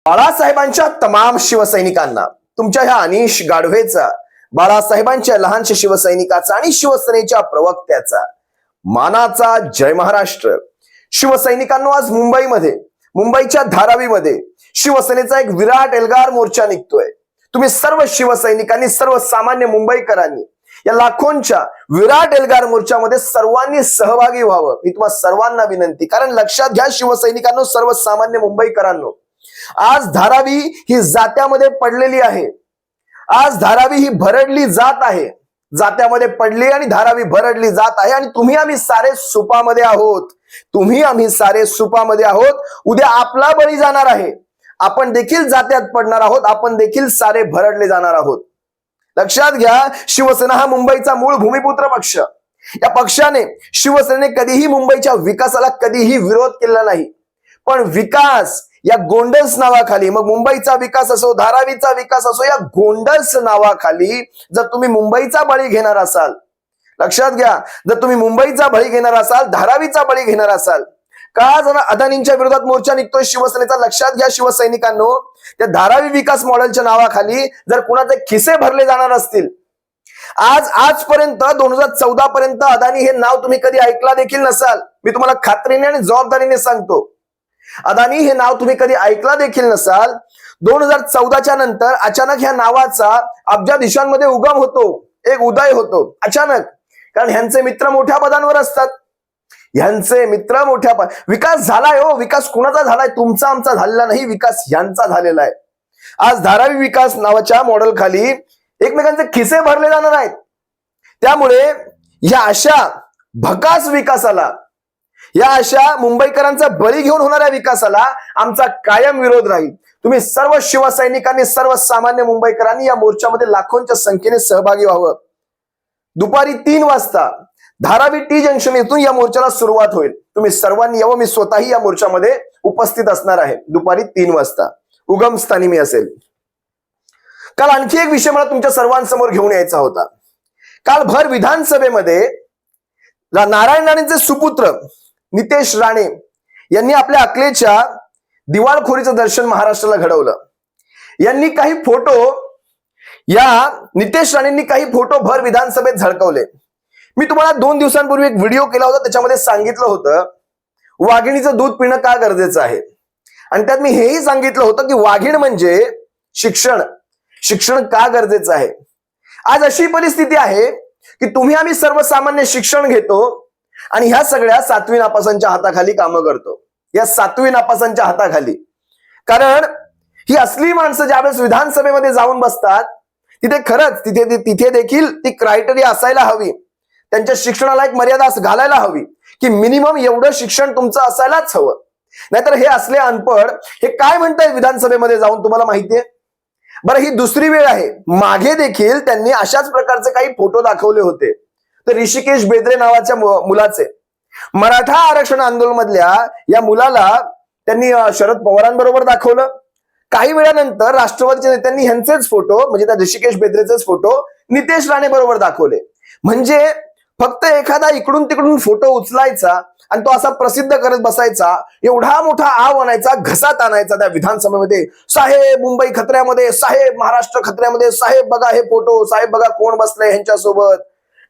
बाळासाहेबांच्या तमाम शिवसैनिकांना, तुमच्या ह्या अनिश गाढवेचा, बाळासाहेबांच्या लहानशा शिवसैनिकाचा आणि शिवसेनेच्या प्रवक्त्याचा मानाचा जय महाराष्ट्र. शिवसैनिकांनो, आज मुंबईच्या धारावीमध्ये शिवसेनेचा एक विराट एल्गार मोर्चा निघतोय. तुम्ही सर्व शिवसैनिकांनी, सर्वसामान्य मुंबईकरांनी या लाखोंच्या विराट एल्गार मोर्चामध्ये सर्वांनी सहभागी व्हावं, ही तुम्हाला सर्वांना विनंती. कारण लक्षात घ्या शिवसैनिकांनो, सर्वसामान्य मुंबईकरांनो, आज धारावी ही जात्यामध्ये पडलेली आहे. आज धारावी ही भरडली जात आहे, जात्यामध्ये पडली आणि धारावी भरडली जात आहे. आणि तुम्ही आम्ही सारे सुपामध्ये आहोत, उद्या आपला बळी जाणार आहे. आपण देखील जात्यात पडणार आहोत, आपण देखील सारे भरडले जाणार आहोत. लक्षात घ्या, शिवसेना हा मुंबईचा मूळ भूमिपुत्र पक्ष. या पक्षाने, शिवसेनेने कधीही मुंबईच्या विकासाला कधीही विरोध केलेला नाही. पण विकास या गोंडस नावाखाली, मग मुंबईचा विकास असो, धारावीचा विकास असो, या गोंडस नावाखाली जर तुम्ही मुंबईचा बळी घेणार असाल, लक्षात घ्या, जर तुम्ही मुंबईचा बळी घेणार असाल, धारावीचा बळी घेणार असाल, का जर अदानींच्या विरोधात मोर्चा निघतोय शिवसेनेचा, लक्षात घ्या शिवसैनिकांनो, त्या धारावी विकास मॉडेलच्या नावाखाली जर कुणाचे खिसे भरले जाणार असतील, आजपर्यंत 2014 पर्यंत अदानी हे नाव तुम्ही कधी ऐकला देखील नसाल. मी तुम्हाला खात्रीने आणि जबाबदारीने सांगतो, अदानी हे नाव तुम्ही कधी ऐकला देखील नसाल. 2014च्या नंतर अचानक ह्या नावाचा अब्जाधीशांमध्ये उगम होतो, एक उदय होतो अचानक. कारण ह्यांचे मित्र मोठ्या पदांवर असतात, विकास झालाय हो. विकास कुणाचा झालाय? तुमचा आमचा झालेला नाही, विकास ह्यांचा झालेला आहे. आज धारावी विकास नावाच्या मॉडेल खाली एकमेकांचे खिसे भरले जाणार आहेत. त्यामुळे या अशा भकास विकासाला, या अशा मुंबईकरांचा बळी घेऊन होणाऱ्या विकासाला आमचा कायम विरोध राहील. तुम्ही सर्व शिवसैनिकांनी, सर्वसामान्य मुंबईकरांनी या मोर्चामध्ये लाखोंच्या संख्येने सहभागी व्हावं. दुपारी 3 वाजता धारावी टी जंक्शन येथून या मोर्चाला सुरुवात होईल. तुम्ही सर्वांनी यावं. मी स्वतःही या मोर्चामध्ये उपस्थित असणार आहे. दुपारी 3 वाजता उगमस्थानी मी असेल. काल आणखी एक विषय मला तुमच्या सर्वांसमोर घेऊन यायचा होता. काल भर विधानसभेमध्ये नारायण राणेंचे सुपुत्र नितेश राणे यांनी आपल्या अकलेच्या दिवाळखोरीचं दर्शन महाराष्ट्राला घडवलं. यांनी काही फोटो, या नितेश राणेंनी काही फोटो भर विधानसभेत झळकवले. मी तुम्हाला 2 दिवसांपूर्वी एक व्हिडिओ केला होता, त्याच्यामध्ये सांगितलं होतं वाघिणीचं दूध पिणं का गरजेचं आहे. आणि त्यात मी हेही सांगितलं होतं की वाघीण म्हणजे शिक्षण का गरजेचं आहे. आज अशी परिस्थिती आहे की तुम्ही आम्ही सर्वसामान्य शिक्षण घेतो आणि ह्या सगळ्या 7वी नापासांच्या हाताखाली कामं करतो, या 7वी नापासांच्या हाताखाली. कारण ही असली माणसं ज्यावेळेस विधानसभेमध्ये जाऊन बसतात, तिथे खरंच तिथे देखील ती क्रायटेरिया असायला हवी, त्यांच्या शिक्षणाला एक मर्यादा घालायला हवी की मिनिमम एवढं शिक्षण तुमचं असायलाच हवं. नाहीतर हे असले अनपढ हे काय म्हणतायत विधानसभेमध्ये जाऊन, तुम्हाला माहितीये. बरं, ही दुसरी वेळ आहे. मागे देखील त्यांनी अशाच प्रकारचे काही फोटो दाखवले होते. तर ऋषिकेश बेद्रे नावाच्या मुलाचे, मराठा आरक्षण आंदोलन मधल्या या मुलाला त्यांनी शरद पवारांबरोबर दाखवलं. काही वेळानंतर राष्ट्रवादीच्या नेत्यांनी ह्यांचेच फोटो, म्हणजे त्या ऋषिकेश बेद्रेचेच फोटो नितेश राणे बरोबर दाखवले. म्हणजे फक्त एखादा इकडून तिकडून फोटो उचलायचा आणि तो असा प्रसिद्ध करत बसायचा, एवढा मोठा आव आणायचा, घसात आणायचा त्या विधानसभेमध्ये, साहेब मुंबई खतऱ्यामध्ये, साहेब महाराष्ट्र खतऱ्यामध्ये, साहेब बघा हे फोटो, साहेब बघा कोण बसलंय ह्यांच्यासोबत.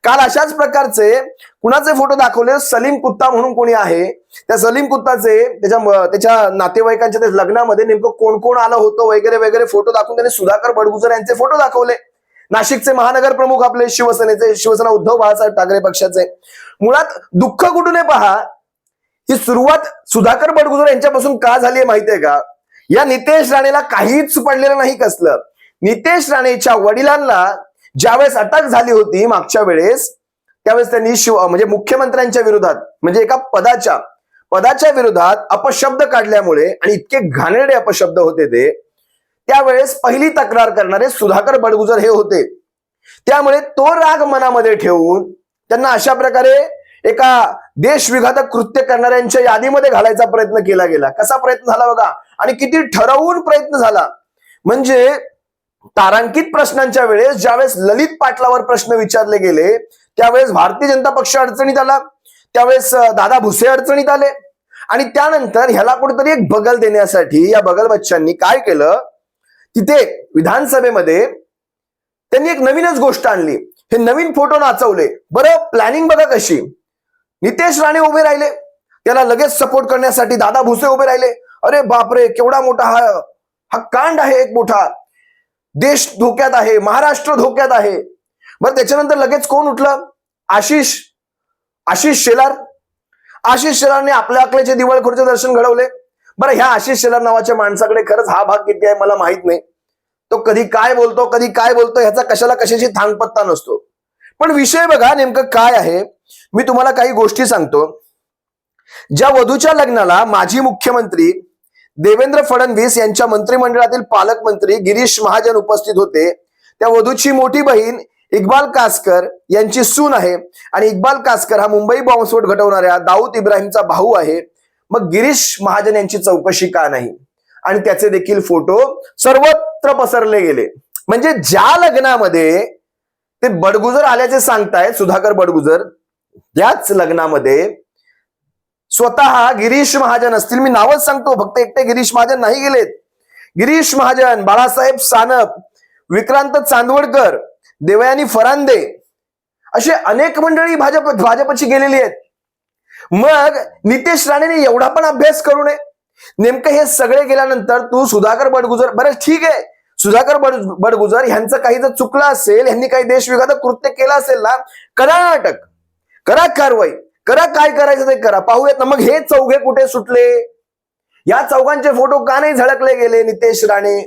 काल अशाच प्रकारचे कुणाचे फोटो दाखवले. सलीम कुत्ता म्हणून कोणी आहे, त्या सलीम कुत्ताचे त्याच्या नातेवाईकांच्या लग्नामध्ये नेमकं कोण कोण आलं होतं वगैरे वगैरे फोटो दाखवून त्यांनी सुधाकर बडगुजर यांचे फोटो दाखवले. नाशिकचे महानगर प्रमुख आपले शिवसेनेचे, शिवसेना उद्धव बाळासाहेब ठाकरे पक्षाचे. मुळात दुःख कुठून आहे पहा, ही सुरुवात सुधाकर बडगुजर यांच्यापासून का झाली आहे माहितीये का. या नितेश राणेला काहीच पडलेलं नाही कसलं. नितेश राणेच्या वडिलांना ज्यावेळेस अटक झाली होती मागच्या वेळेस, त्यावेळेस त्यांनी म्हणजे मुख्यमंत्र्यांच्या विरोधात, म्हणजे एका पदाच्या विरोधात अपशब्द काढल्यामुळे, आणि इतके घाणेरडे अपशब्द होते ते, त्यावेळेस पहिली तक्रार करणारे सुधाकर बडगुजर हे होते. त्यामुळे तो राग मनामध्ये ठेवून त्यांना अशा प्रकारे एका देशविघातक कृत्य करणाऱ्यांच्या यादीमध्ये घालायचा प्रयत्न केला गेला. कसा प्रयत्न झाला बघा, आणि किती ठरवून प्रयत्न झाला. म्हणजे तारांकित प्रश्नांच्या वेळेस ज्यावेळेस ललित पाटलावर प्रश्न विचारले गेले, त्यावेळेस भारतीय जनता पक्ष अडचणीत आला, त्यावेळेस दादा भुसे अडचणीत आले. आणि त्यानंतर ह्याला कुठेतरी एक बगल देण्यासाठी या बगल बच्चांनी काय केलं, तिथे विधानसभेमध्ये त्यांनी एक नवीनच गोष्ट आणली. हे नवीन फोटो नाचवले. बरं, प्लॅनिंग बघा कशी. नितेश राणे उभे राहिले, त्याला लगेच सपोर्ट करण्यासाठी दादा भुसे उभे राहिले. अरे बापरे, केवढा मोठा हा कांड आहे, एक मोठा देश धोक्यात आहे, महाराष्ट्र धोक्यात आहे. बरं, त्याच्यानंतर लगेच कोण उठलं? आशिष शेलार. आशिष शेलारने आपल्या अकलेचे दिवाळखोरचे दर्शन घडवले. बरं, ह्या आशिष शेलार नावाच्या माणसाकडे खरंच हा भाग किती आहे मला माहित नाही. तो कधी काय बोलतो ह्याचा कशाला कशाची थांगपत्ता नसतो. पण विषय बघा नेमकं काय आहे. मी तुम्हाला काही गोष्टी सांगतो. ज्या वधूच्या लग्नाला माजी मुख्यमंत्री देवेंद्र फडणवीस यांच्या मंत्रिमंडळातील पालकमंत्री गिरीश महाजन उपस्थित होते, त्या वधूची मोठी बहीण इक्बाल कासकर यांची सून आहे. आणि इक्बाल कासकर हा मुंबई बॉम्बस्फोट घडवणाऱ्या दाऊद इब्राहिमचा भाऊ आहे. मग गिरीश महाजन यांची चौकशी का नाही? आणि त्याचे देखील फोटो सर्वत्र पसरले गेले. म्हणजे ज्या लग्नामध्ये ते बडगुजर आल्याचे सांगतायत, सुधाकर बडगुजर, त्याच लग्नामध्ये स्वतः गिरीश महाजन असतील. मी नावच सांगतो, फक्त एकटे गिरीश महाजन नाही गेलेत. गिरीश महाजन, बाळासाहेब सानप, विक्रांत चांदवडकर, देवयानी फरांदे, असे अनेक मंडळी भाजपची गेलेली आहेत. मग नितेश राणेने एवढा पण अभ्यास करू नये? नेमकं हे सगळे गेल्यानंतर तू सुधाकर बडगुजर, बरं ठीक आहे, सुधाकर बडगुजर ह्यांचं काही जर चुकलं असेल, ह्यांनी काही देशविघातक कृत्य केलं असेल ना, करा नाटक, करा कारवाई, करा काय करायचं ते करा, पाहूयात ना. मग हे चौघे कुठे सुटले? या चौघांचे फोटो का नाही झळकले गेले? नितेश राणे,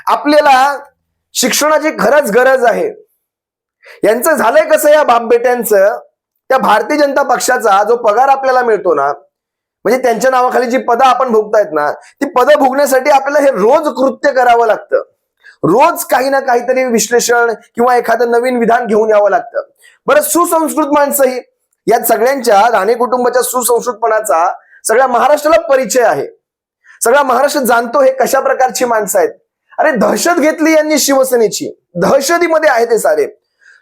आपल्याला शिक्षणाची खरंच गरज आहे. यांचं झालंय कसं या बाप बेट्यांचं? त्या भारतीय जनता पक्षाचा जो पगार आपल्याला मिळतो ना, म्हणजे त्यांच्या नावाखाली जी पदं आपण भोगतायत ना, ती पदं भोगण्यासाठी आपल्याला हे रोज कृत्य करावं लागतं. रोज काही ना काहीतरी विश्लेषण किंवा एखादं नवीन विधान घेऊन यावं लागतं. बरं, सुसंस्कृत माणसंही, या सगळ्यांच्या राणे कुटुंबाच्या सुसंस्कृतपणाचा सगळ्या महाराष्ट्राला परिचय आहे. सगळा महाराष्ट्र जाणतो हे कशा प्रकारची माणसं आहेत. अरे, दहशत घेतली यांनी शिवसेनेची, दहशतीमध्ये आहे ते सारे.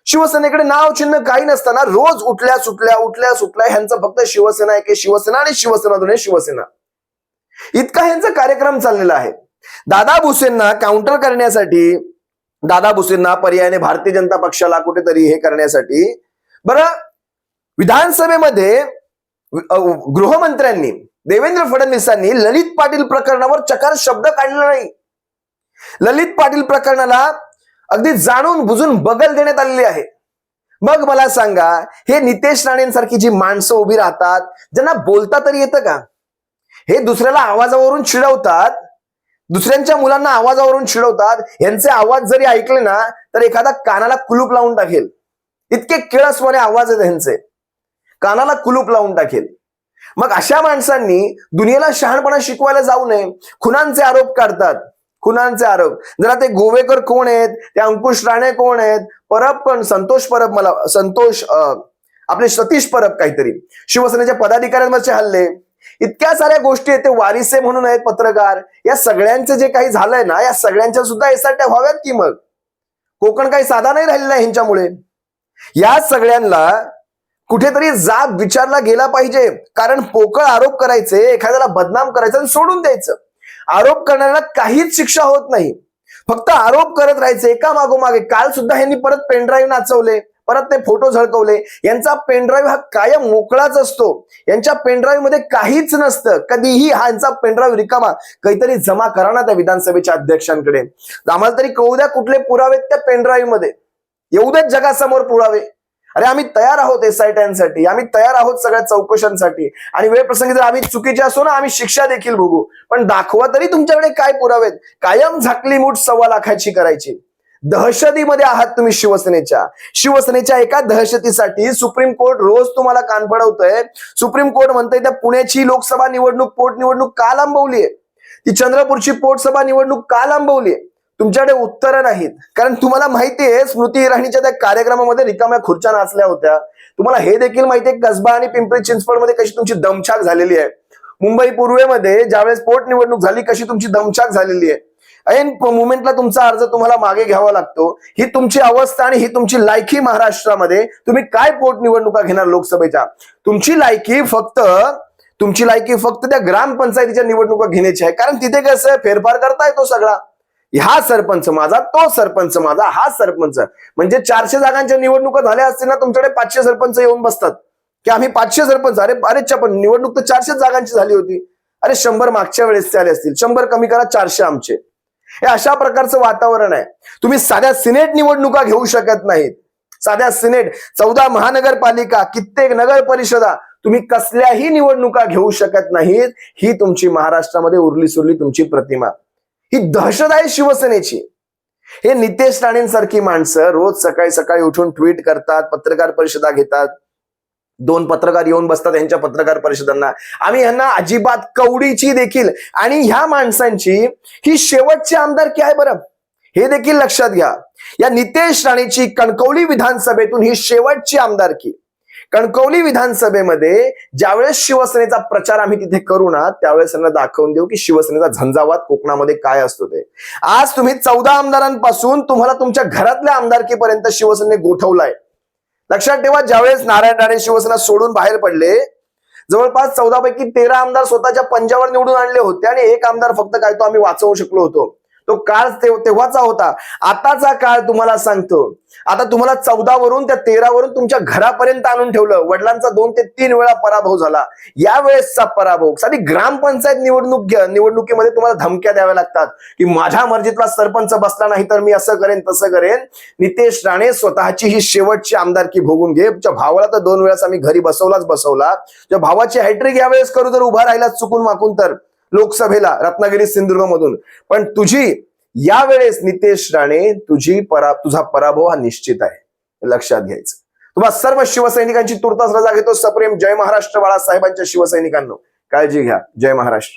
शिवसेनेकडे नाव चिन्ह काही नसताना रोज उठल्या सुटल्या ह्यांचं फक्त शिवसेना एके शिवसेना आणि शिवसेना दोन्ही शिवसेना, इतका ह्यांचा कार्यक्रम चाललेला आहे. दादा भुसेंना काउंटर करण्यासाठी, दादा भुसेंना पर्यायाने भारतीय जनता पक्षाला कुठेतरी हे करण्यासाठी, बरं, विधानसभेमध्ये गृहमंत्र्यांनी देवेंद्र फडणवीसांनी ललित पाटील प्रकरणावर चकार शब्द काढला नाही. ललित पाटील प्रकरणाला अगदी जाणून बुजून बगल देण्यात आलेली आहे. मग मला सांगा, हे नितेश राणेंसारखी जी माणसं उभी राहतात, ज्यांना बोलता तरी येतं का? हे दुसऱ्याला आवाजावरून चिडवतात, दुसऱ्यांच्या मुलांना आवाजावरून चिडवतात. यांचे आवाज जरी ऐकले ना तर एखादा कानाला कुलूप लावून टाकेल. इतके किळसवाने आवाज आहेत यांचे, कानाला कुलूप लावून टाकेल. मग अशा माणसांनी दुनियेला शहाणपणा शिकवायला जाऊ नये. खुनांचे आरोप काढतात, खुनांचे आरोप. जरा ते गोवेकर कोण आहेत, ते अंकुश राणे कोण आहेत, परब कोण, संतोष आपले सतीश परब काहीतरी, शिवसेनेच्या पदाधिकाऱ्यांवरचे हल्ले, इतक्या साऱ्या गोष्टी आहेत. ते वारिसे म्हणून आहेत पत्रकार. या सगळ्यांचं जे काही झालंय ना, या सगळ्यांच्या सुद्धा एसआयट्या व्हाव्यात की. मग कोकण काही साधा नाही राहिलेला आहे ह्यांच्यामुळे. या सगळ्यांना कुठेतरी जाब विचारला गेला पाहिजे. कारण पोकळ आरोप करायचे, एखाद्याला बदनाम करायचं आणि सोडून द्यायचं. आरोप करणाऱ्याला काहीच शिक्षा होत नाही, फक्त आरोप करत राहायचे एका मागोमागे. काल सुद्धा यांनी परत पेनड्राईव्ह नाचवले, परत ते फोटो झळकवले. यांचा पेनड्राईव्ह हा कायम मोकळाच असतो. यांच्या पेनड्राईव्ह मध्ये काहीच नसतं. कधीही हा यांचा पेनड्राईव्ह रिकामा. काहीतरी जमा करा ना त्या विधानसभेच्या अध्यक्षांकडे. आम्हाला तरी कळू द्या कुठले पुरावे त्या पेनड्राईव्ह मध्ये. येऊ देत जगासमोर पुरावे. अरे, आम्ही तयार आहोत एसआयट्यांसाठी, आम्ही तयार आहोत सगळ्या चौकशांसाठी. आणि वेळ प्रसंगी जर आम्ही चुकीचे असो ना, आम्ही शिक्षा देखील भोगू. पण दाखवा तरी तुमच्याकडे काय पुरावेत. कायम झाकली मूठ 1.25 लाखाची करायची. दहशतीमध्ये आहात तुम्ही शिवसेनेच्या एका दहशतीसाठी सुप्रीम कोर्ट रोज तुम्हाला कान पडवतंय. सुप्रीम कोर्ट म्हणतंय त्या पुण्याची लोकसभा निवडणूक, पोटनिवडणूक का लांबवलीये, ती चंद्रपूरची पोटसभा निवडणूक का लांबवलीये. तुमच्याकडे उत्तरं नाहीत. कारण तुम्हाला माहितीये स्मृती इराणीच्या त्या कार्यक्रमामध्ये रिकाम्या खुर्च्या नाचल्या होत्या. तुम्हाला हे देखील माहितीये कसबा आणि पिंपरी चिंचवडमध्ये कशी तुमची दमछाक झालेली आहे. मुंबई पूर्वेमध्ये ज्यावेळेस पोटनिवडणूक झाली कशी तुमची दमछाक झालेली आहे. ऐन मुवमेंटला तुमचा अर्ज तुम्हाला मागे घ्यावा लागतो. ही तुमची अवस्था आणि ही तुमची लायकी. महाराष्ट्रामध्ये तुम्ही काय पोटनिवडणुका घेणार लोकसभेच्या? तुमची लायकी फक्त तुमची लायकी फक्त त्या ग्रामपंचायतीच्या निवडणुका घेण्याची आहे, कारण तिथे कसं आहे, फेरफार करता येतो सगळा. हा सरपंच माझा, तो सरपंच माझा, हा सरपंच. म्हणजे 400 जागांच्या निवडणुका झाल्या असतील ना, तुमच्याकडे 500 सरपंच येऊन बसतात की आम्ही 500 सरपंच. अरे पण निवडणूक तर 400 जागांची झाली होती. अरे 100 मागच्या वेळेस आले असतील, 100 कमी करा, 400 आमचे. हे अशा प्रकारचं वातावरण आहे. तुम्ही साध्या सिनेट निवडणुका घेऊ शकत नाहीत. साध्या सिनेट, 14 महानगरपालिका, कित्येक नगर परिषदा, तुम्ही कसल्याही निवडणुका घेऊ शकत नाहीत. ही तुमची महाराष्ट्रामध्ये उरली सुरली तुमची प्रतिमा. ही दहशत आहे शिवसेनेची. हे नितेश राणेंसारखी माणसं रोज सकाळी सकाळी उठून ट्विट करतात, पत्रकार परिषदा घेतात. 2 पत्रकार येऊन बसतात यांच्या पत्रकार परिषदांना. आम्ही यांना अजिबात कवडीची देखील, आणि ह्या माणसांची ही शेवटची आमदारकी आहे बरं, हे देखील लक्षात घ्या. या नितेश राणेची कणकवली विधानसभेतून ही शेवटची आमदारकी. कणकवली विधानसभेमध्ये ज्यावेळेस शिवसेनेचा प्रचार आम्ही तिथे करू ना, त्यावेळेस त्यांना दाखवून देऊ की शिवसेनेचा झंझावात कोकणामध्ये काय असतो ते. आज तुम्ही 14 आमदारांपासून तुम्हाला तुमच्या घरातल्या आमदारकीपर्यंत शिवसेनेने गोठवलाय. लक्षात ठेवा, ज्यावेळेस नारायण राणे शिवसेना सोडून बाहेर पडले, जवळपास 14 पैकी 13 आमदार स्वतःच्या पंजावर निवडून आणले होते, आणि 1 आमदार फक्त काय तो आम्ही वाचवू शकलो होतो. तो काळ तेव्हाचा होता. आताचा काळ तुम्हाला सांगतो, आता तुम्हाला 14 वरून त्या 13 वरून तुमच्या घरापर्यंत आणून ठेवलं. वडिलांचा 2 ते 3 वेळा पराभव झाला. यावेळेसचा पराभव, साधी ग्रामपंचायत निवडणुकीमध्ये तुम्हाला धमक्या द्याव्या लागतात की माझ्या मर्जीतला सरपंच बसला नाही तर मी असं करेन तसं करेन. नितेश राणे स्वतःची ही शेवटची आमदारकी भोगून घे. तुझ्या भावाला तर 2 वेळेस आम्ही घरी बसवला. तुझ्या भावाची हॅट्रिक यावेळेस करू जर उभा राहिला चुकून माकून तर लोकसभेला रत्नागिरी सिंधुदुर्ग मधून. पण तुझी यावेळेस नितेश राणे तुझा पराभव हा निश्चित आहे, लक्षात घ्यायचं. तुम्हाला सर्व शिवसैनिकांची तुर्तास रजा घेतो. सप्रेम जय महाराष्ट्र बाळासाहेबांच्या शिवसैनिकांनो, काळजी घ्या. जय महाराष्ट्र.